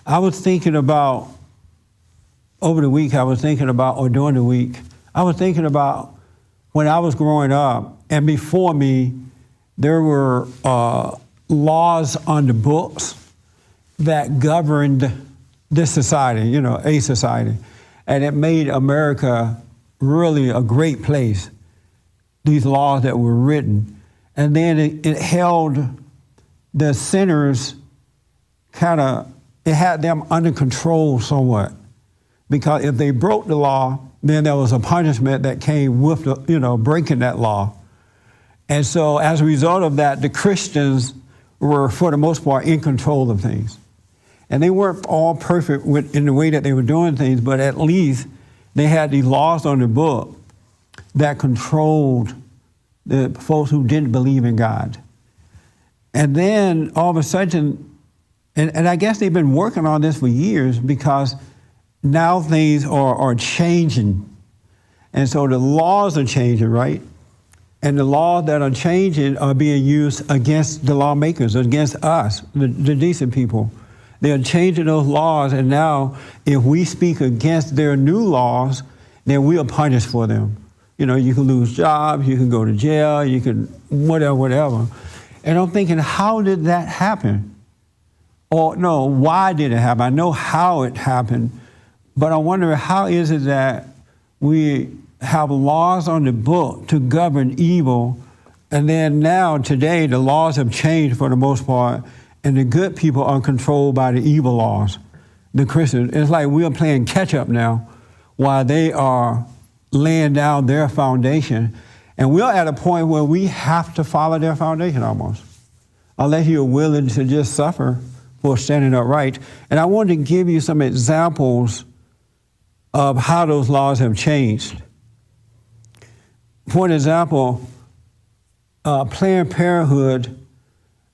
I was thinking about, over the week, or during the week, I was thinking about when I was growing up, and before me, there were laws on the books that governed this society, a society. And it made America really a great place, these laws that were written. And then it held the sinners it had them under control somewhat. Because if they broke the law, then there was a punishment that came with breaking that law. And so as a result of that, the Christians were, for the most part, in control of things. And they weren't all perfect in the way that they were doing things, but at least they had these laws on the book that controlled the folks who didn't believe in God. And then all of a sudden, and I guess they've been working on this for years, because now things are changing. And so the laws are changing, right? And the laws that are changing are being used against the lawmakers, against us, the decent people. They're changing those laws, and now if we speak against their new laws, then we are punished for them. You can lose jobs, you can go to jail, you can whatever. And I'm thinking, how did that happen? Or no, why did it happen? I know how it happened, but I wonder, how is it that we have laws on the book to govern evil, and then now, today, the laws have changed for the most part, and the good people are controlled by the evil laws, the Christians. It's like we are playing catch up now while they are laying down their foundation. And we're at a point where we have to follow their foundation almost, unless you're willing to just suffer for standing upright. And I wanted to give you some examples of how those laws have changed. For an example, Planned Parenthood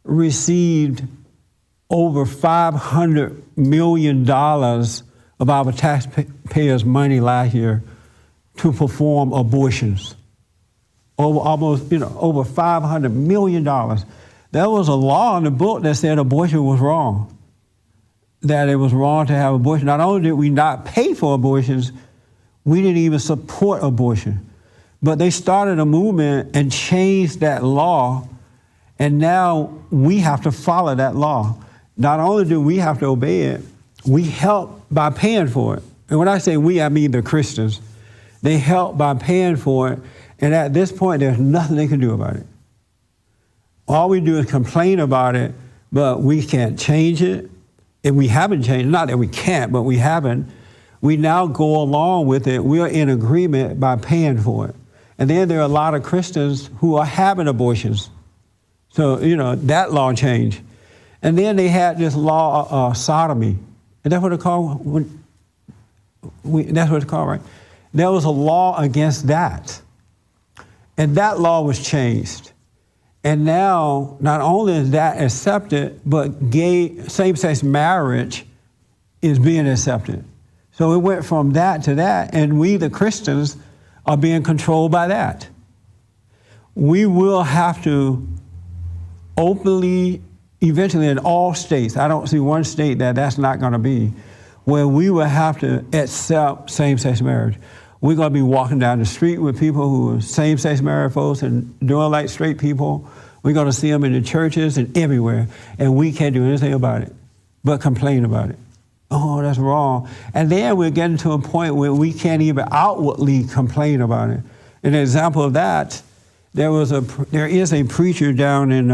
received over $500 million of our taxpayers' money last year to perform abortions. Over $500 million. There was a law in the book that said abortion was wrong, that it was wrong to have abortion. Not only did we not pay for abortions, we didn't even support abortion. But they started a movement and changed that law, and now we have to follow that law. Not only do we have to obey it, we help by paying for it. And when I say we, I mean the Christians. They help by paying for it, and at this point, there's nothing they can do about it. All we do is complain about it, but we can't change it. And we haven't changed, not that we can't, but we haven't. We now go along with it. We are in agreement by paying for it. And then there are a lot of Christians who are having abortions. So, that law changed. And then they had this law of sodomy. Is that what it's called? That's what it's called, right? There was a law against that. And that law was changed. And now, not only is that accepted, but same-sex marriage is being accepted. So it went from that to that, and we, the Christians, are being controlled by that. We will have to openly, eventually in all states, I don't see one state that's not going to be, where we will have to accept same-sex marriage. We're going to be walking down the street with people who are same-sex married folks and doing like straight people. We're going to see them in the churches and everywhere, and we can't do anything about it but complain about it. Oh, that's wrong. And then we're getting to a point where we can't even outwardly complain about it. An example of that, there is a preacher down in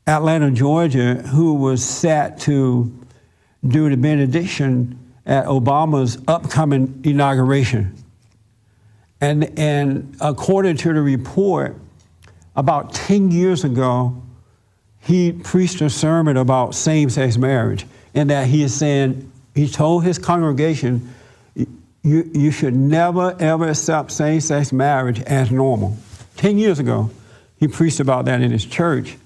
Atlanta, Georgia, who was set to do the benediction at Obama's upcoming inauguration. And according to the report, about 10 years ago, he preached a sermon about same-sex marriage, in that he is saying, he told his congregation, you should never, ever accept same-sex marriage as normal. 10 years ago, he preached about that in his church.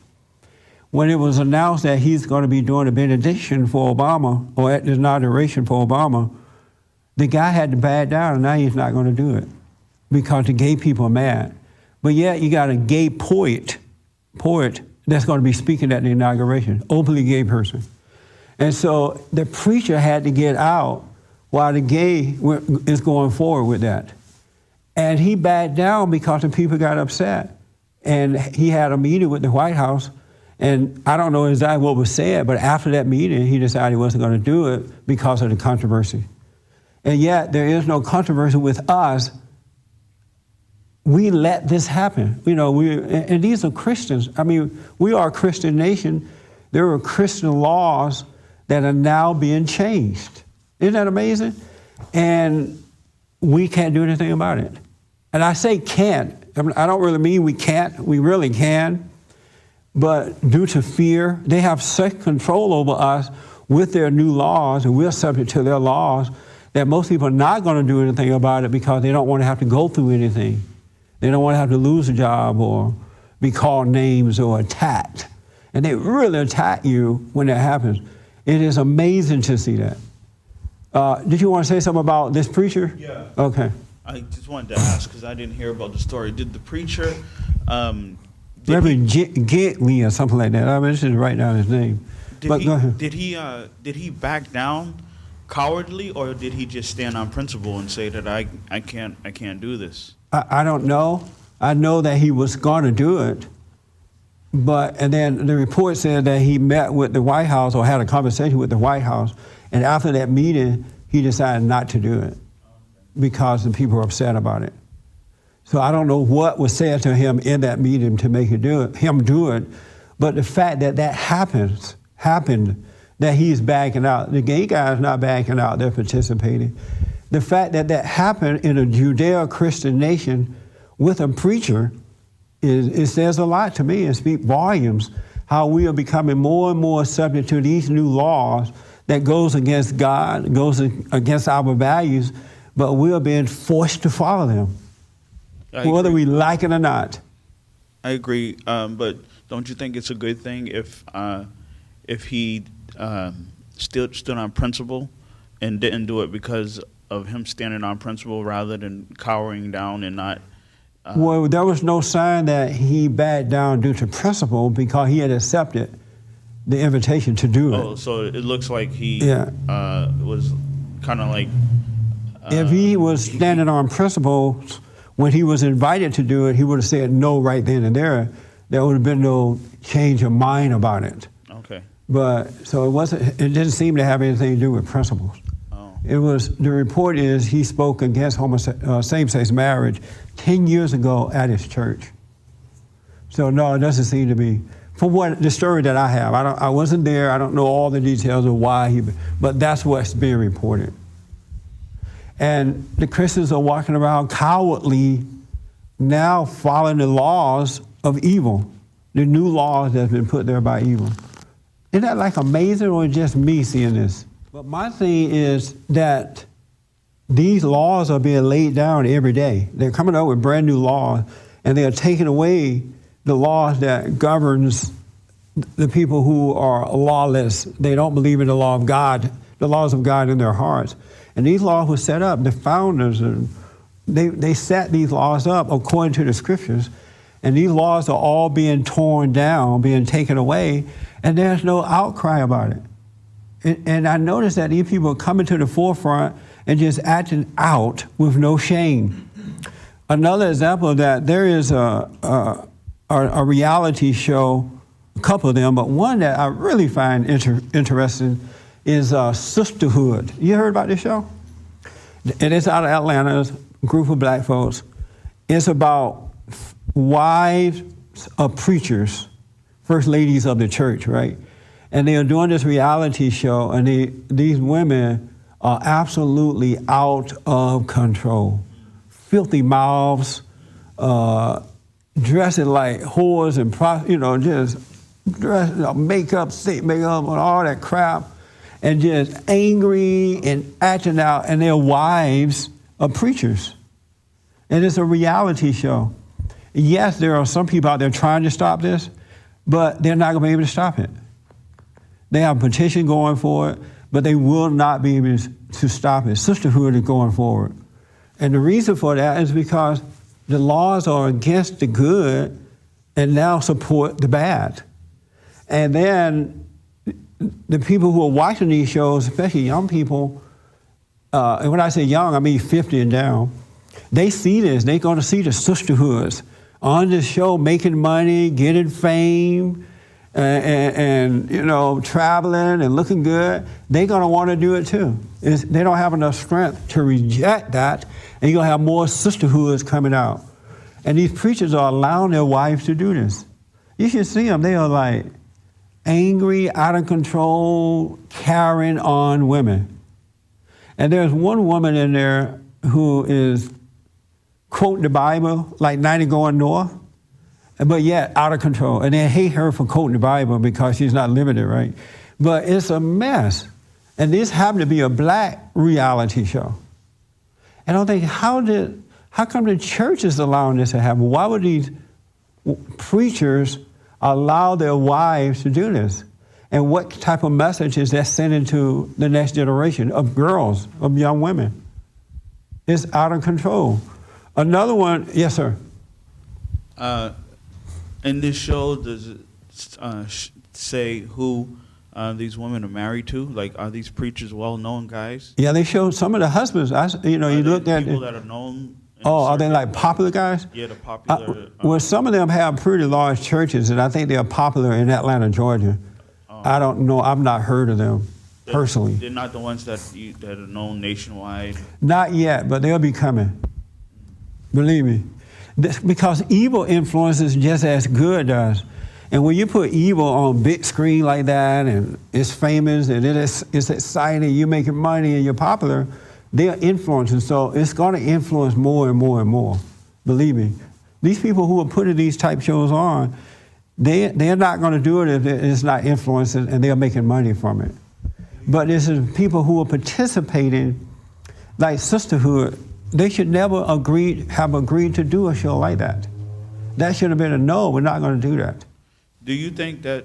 When it was announced that he's going to be doing a benediction for Obama, or at the inauguration for Obama, the guy had to back down, and now he's not going to do it because the gay people are mad. But yet you got a gay poet that's going to be speaking at the inauguration, openly gay person. And so the preacher had to get out while the gay is going forward with that. And he backed down because the people got upset. And he had a meeting with the White House, and I don't know exactly what was said, but after that meeting, he decided he wasn't going to do it because of the controversy. And yet, there is no controversy with us. We let this happen. You know, and these are Christians. I mean, we are a Christian nation. There are Christian laws that are now being changed. Isn't that amazing? And we can't do anything about it. And I say can't. I mean, I don't really mean we can't. We really can. But due to fear, they have such control over us with their new laws, and we're subject to their laws, that most people are not going to do anything about it because they don't want to have to go through anything. They don't want to have to lose a job or be called names or attacked. And they really attack you when that happens. It is amazing to see that. Did you want to say something about this preacher? Yeah. Okay. I just wanted to ask, because I didn't hear about the story. Did the preacher, Reverend Giglio or something like that. I mean, just write down his name. Go ahead. Did he back down cowardly, or did he just stand on principle and say that I can't do this? I don't know. I know that he was going to do it, and then the report said that he met with the White House or had a conversation with the White House, and after that meeting, he decided not to do it because the people were upset about it. So I don't know what was said to him in that meeting to make him do it, but the fact that that happened, that he's backing out. The gay guy is not backing out; they're participating. The fact that that happened in a Judeo-Christian nation with a preacher, it says a lot to me and speaks volumes how we are becoming more and more subject to these new laws that goes against God, goes against our values, but we are being forced to follow them, whether we like it or not. I agree, but don't you think it's a good thing if he stood on principle and didn't do it because of him standing on principle rather than cowering down and not? Well, there was no sign that he backed down due to principle because he had accepted the invitation to do it. Oh, so it looks like he was kind of like... if he was standing on principle, when he was invited to do it, he would have said no right then and there. There would have been no change of mind about it. Okay. But so it didn't seem to have anything to do with principles. Oh. The report is he spoke against same-sex marriage 10 years ago at his church. So no, it doesn't seem to be. From the story that I have, I wasn't there. I don't know all the details of why but that's what's being reported. And the Christians are walking around cowardly, now following the laws of evil, the new laws that have been put there by evil. Isn't that like amazing, or just me seeing this? But my thing is that these laws are being laid down every day. They're coming up with brand new laws, and they're taking away the laws that governs the people who are lawless. They don't believe in the law of God, the laws of God in their hearts. And these laws were set up, the founders, and they set these laws up according to the scriptures. And these laws are all being torn down, being taken away, and there's no outcry about it. And I noticed that these people are coming to the forefront and just acting out with no shame. Another example of that, there is a reality show, a couple of them, but one that I really find interesting is Sisterhood. You heard about this show? And it's out of Atlanta, it's a group of black folks. It's about wives of preachers, first ladies of the church, right? And they are doing this reality show, and these women are absolutely out of control. Filthy mouths, dressing like whores and just dressing makeup, thick makeup, and all that crap, and just angry and acting out, and they're wives of preachers. And it's a reality show. Yes, there are some people out there trying to stop this, but they're not going to be able to stop it. They have a petition going for it, but they will not be able to stop it. Sisterhood is going forward. And the reason for that is because the laws are against the good and now support the bad. And then the people who are watching these shows, especially young people, and when I say young, I mean 50 and down, they see this. They're going to see the sisterhoods on this show, making money, getting fame, and you know, traveling and looking good. They're going to want to do it too. They don't have enough strength to reject that, and you're going to have more sisterhoods coming out. And these preachers are allowing their wives to do this. You should see them. They are like angry, out of control, carrying on women. And there's one woman in there who is quoting the Bible like 90 going north, but yet out of control. And they hate her for quoting the Bible because she's not living it right. But it's a mess. And this happened to be a black reality show. And I think, how come the church is allowing this to happen? Why would these preachers allow their wives to do this? And what type of message is that sending to the next generation of girls, of young women? It's out of control. Another one, yes, sir. In this show, does it say who these women are married to? Like, are these preachers well-known guys? Yeah, they showed some of the husbands. You looked at people that are known. Oh, are they like popular guys? Yeah, the popular. Well, some of them have pretty large churches, and I think they're popular in Atlanta, Georgia. I don't know. I've not heard of them personally. They're not the ones that are known nationwide. Not yet, but they'll be coming. Believe me. Because evil influences just as good does. And when you put evil on big screen like that, and it's famous, and it's exciting, you're making money, and you're popular, they're influencing. So it's going to influence more and more and more. Believe me. These people who are putting these type shows on, they're not going to do it if it's not influencing and they're making money from it. But this is people who are participating, like Sisterhood. They should never have agreed to do a show like that. That should have been a no. We're not going to do that. Do you think that,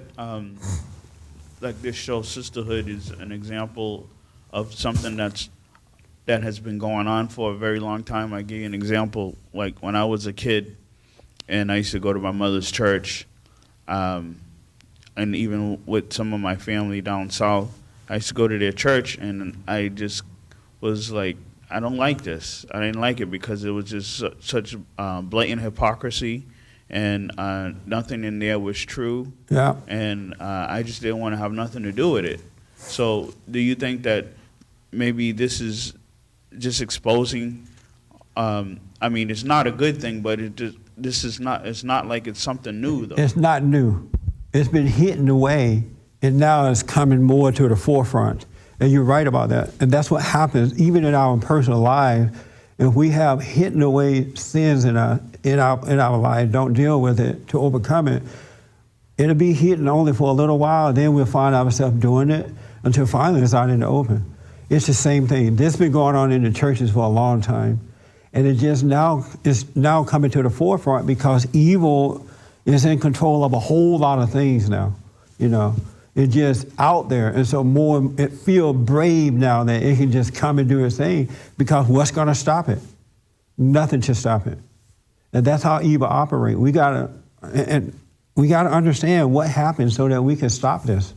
like this show, Sisterhood, is an example of something that has been going on for a very long time? I give you an example. Like when I was a kid, and I used to go to my mother's church, and even with some of my family down south, I used to go to their church, and I just was like, I don't like this. I didn't like it because it was just such blatant hypocrisy, and nothing in there was true. Yeah. And I just didn't want to have nothing to do with it. So do you think that maybe this is just exposing? I mean, it's not a good thing, but it's not like it's something new, though. It's not new. It's been hidden away, and now it's coming more to the forefront. And you're right about that. And that's what happens even in our personal lives. If we have hidden away sins in our life, don't deal with it to overcome it, it'll be hidden only for a little while. Then we'll find ourselves doing it until finally it's out in the open. It's the same thing. This has been going on in the churches for a long time. And it just is now coming to the forefront because evil is in control of a whole lot of things now, you know. It's just out there, and so it feels brave now that it can just come and do its thing, because what's going to stop it? Nothing should stop it. And that's how evil operates. We gotta understand what happened so that we can stop this.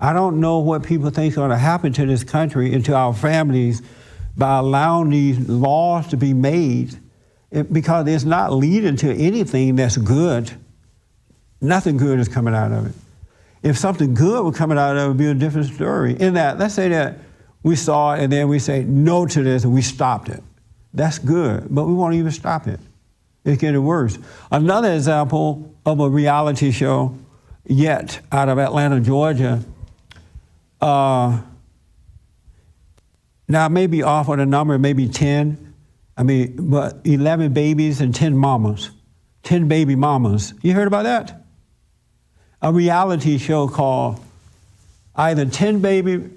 I don't know what people think is going to happen to this country and to our families by allowing these laws to be made, because it's not leading to anything that's good. Nothing good is coming out of it. If something good were coming out of it, it would be a different story. In that, let's say that we saw it and then we say no to this and we stopped it. That's good, but we won't even stop it. It's getting worse. Another example of a reality show yet out of Atlanta, Georgia. Now, maybe off on a number, maybe 10. But 11 babies and 10 mamas. 10 baby mamas. You heard about that? A reality show called either 10 baby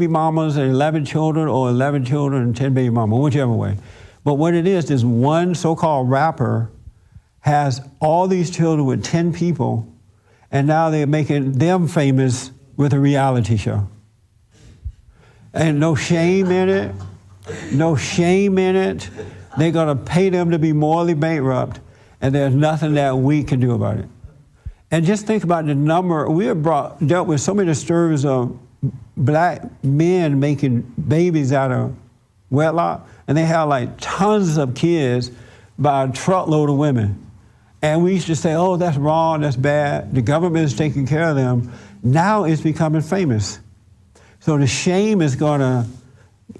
mamas and 11 children, or 11 children and 10 baby mamas, whichever way. But what it is, this one so-called rapper has all these children with 10 people, and now they're making them famous with a reality show. And no shame in it. No shame in it. They're going to pay them to be morally bankrupt, and there's nothing that we can do about it. And just think about the number. We have dealt with so many stories of black men making babies out of wedlock, and they have like tons of kids by a truckload of women. And we used to say, oh, that's wrong, that's bad. The government is taking care of them. Now it's becoming famous. So the shame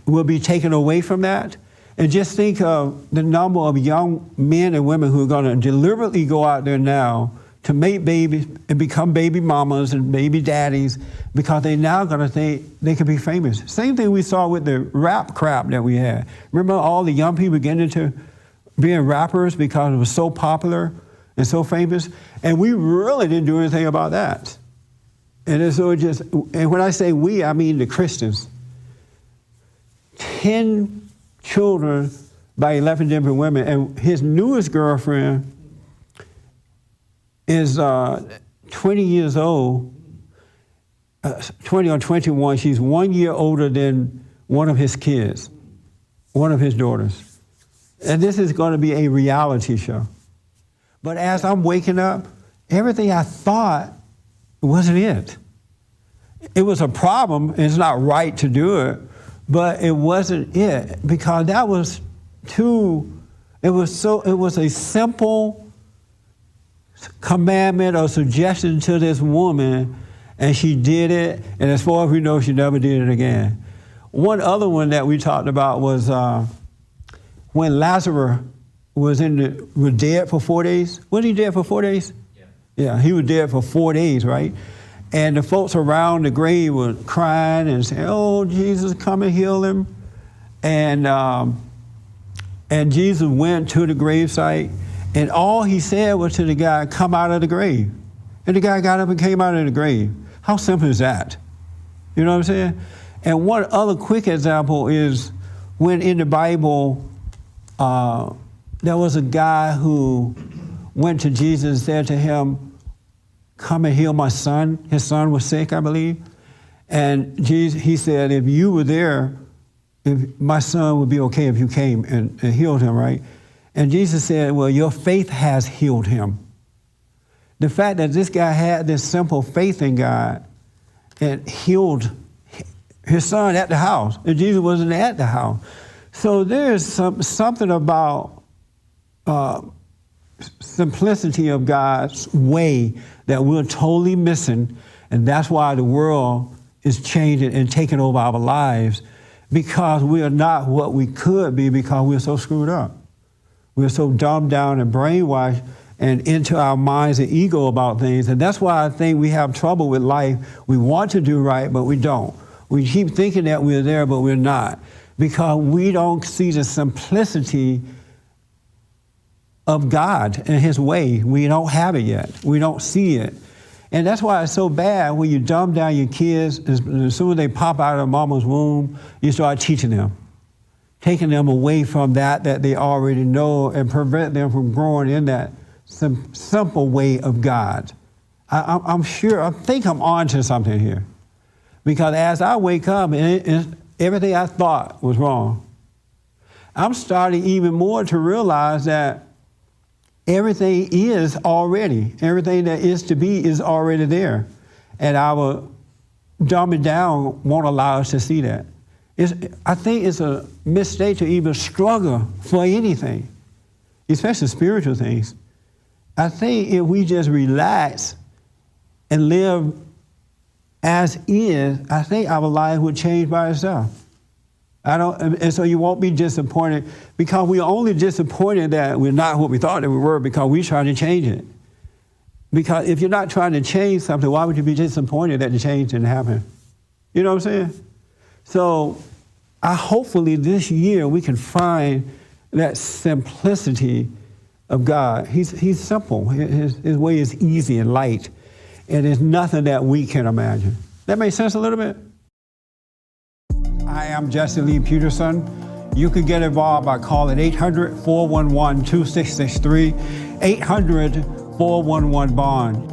will be taken away from that. And just think of the number of young men and women who are going to deliberately go out there now to make babies and become baby mamas and baby daddies because they're now going to think they can be famous. Same thing we saw with the rap crap that we had. Remember all the young people getting into being rappers because it was so popular and so famous? And we really didn't do anything about that. And so and when I say we, I mean the Christians. 10 children by 11 different women. And his newest girlfriend is 20 years old, 20 or 21. She's 1 year older than one of his kids, one of his daughters. And this is going to be a reality show. But as I'm waking up, everything I thought wasn't it. It was a problem, and it's not right to do it, but it wasn't it, because that was it was a simple commandment or suggestion to this woman, and she did it, and as far as we know, she never did it again. One other one that we talked about was when Lazarus was dead for 4 days. Was he dead for 4 days? Yeah, he was dead for 4 days, right? And the folks around the grave were crying and saying, oh, Jesus, come and heal him. And Jesus went to the gravesite, and all he said was to the guy, come out of the grave. And the guy got up and came out of the grave. How simple is that? You know what I'm saying? And one other quick example is when in the Bible, there was a guy who went to Jesus and said to him, come and heal my son. His son was sick, I believe. And he said, if you were there, if my son would be okay if you came and healed him, right? And Jesus said, well, your faith has healed him. The fact that this guy had this simple faith in God and healed his son at the house, and Jesus wasn't at the house. So there's something about simplicity of God's way that we're totally missing, and that's why the world is changing and taking over our lives, because we are not what we could be because we're so screwed up. We're so dumbed down and brainwashed and into our minds and ego about things, and that's why I think we have trouble with life. We want to do right, but we don't. We keep thinking that we're there, but we're not, because we don't see the simplicity of God and his way. We don't have it yet. We don't see it. And that's why it's so bad when you dumb down your kids. As soon as they pop out of mama's womb, you start teaching them, taking them away from that they already know and prevent them from growing in that simple way of God. I think I'm on to something here. Because as I wake up, and everything I thought was wrong, I'm starting even more to realize that everything that is to be is already there. And our dumbing down won't allow us to see that. I think it's a mistake to even struggle for anything, especially spiritual things. I think if we just relax and live as is, I think our life would change by itself. And so you won't be disappointed, because we're only disappointed that we're not what we thought that we were because we're trying to change it. Because if you're not trying to change something, why would you be disappointed that the change didn't happen? You know what I'm saying? So hopefully this year we can find that simplicity of God. He's simple. His way is easy and light, and there's nothing that we can imagine. That makes sense a little bit? Hi, I'm Jesse Lee Peterson. You can get involved by calling 800-411-2663, 800-411-BOND.